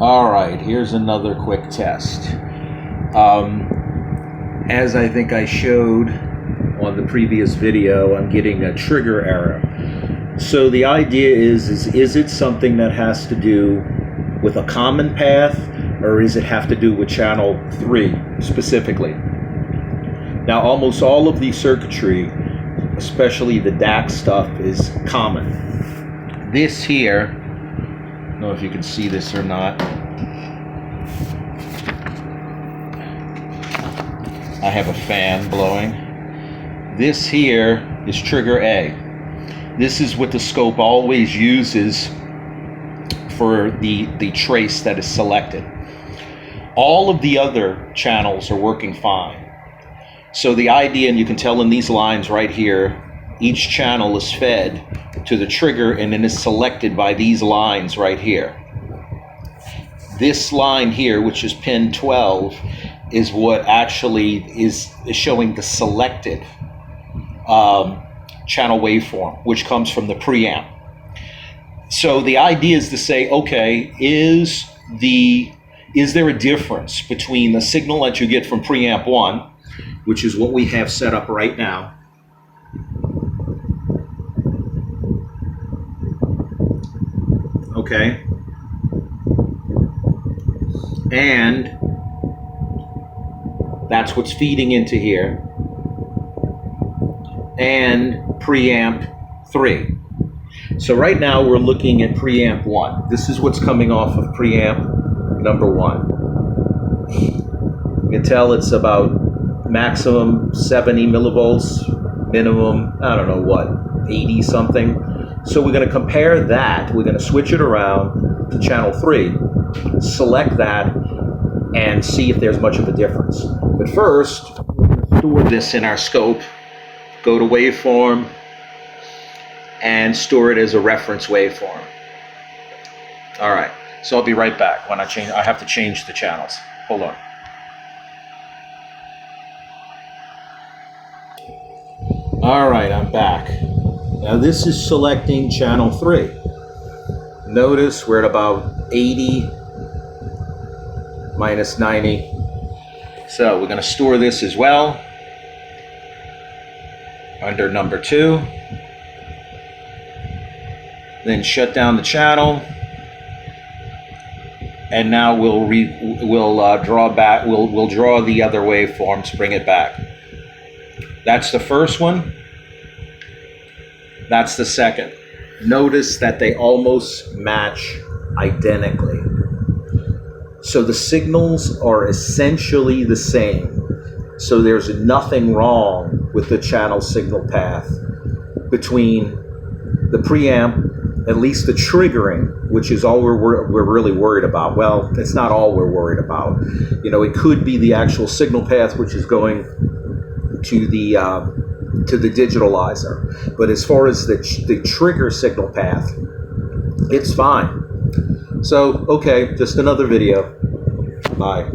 All right, here's another quick test. As I think I showed on the previous video, I'm getting a trigger error. So the idea is it something that has to do with a common path, or does it have to do with channel 3 specifically? Now, almost all of the circuitry, especially the DAC stuff, is common. This here, I don't know if you can see this or not. I have a fan blowing. This here is trigger A. This is what the scope always uses for the trace that is selected. All of the other channels are working fine. So the idea, and you can tell in these lines right here, each channel is fed to the trigger and then is selected by these lines right here. This line here, which is pin 12, is what actually is showing the selected channel waveform, which comes from the preamp. So the idea is to say, okay, is there a difference between the signal that you get from preamp 1, which is what we have set up right now, okay, and that's what's feeding into here, and preamp 3. So right now we're looking at preamp 1. This is what's coming off of preamp number 1. You can tell it's about maximum 70 millivolts, minimum, I don't know what, 80 something. So we're going to compare that. We're going to switch it around to channel 3, select that, and see if there's much of a difference. But first, we're going to store this in our scope, go to waveform, and store it as a reference waveform. All right, so I'll be right back when I have to change the channels. Hold on. All right, I'm back. Now this is selecting channel 3. Notice we're at about 80 minus 90. So we're going to store this as well under number 2. Then shut down the channel. And now we'll draw back. We'll draw the other waveforms, bring it back. That's the first one. That's the second. Notice that they almost match identically. So the signals are essentially the same. So there's nothing wrong with the channel signal path between the preamp, at least the triggering, which is all we're really worried about. Well, it's not all we're worried about. You know, it could be the actual signal path, which is going to the digitalizer. But as far as the trigger signal path, it's fine. So, okay, just another video. Bye.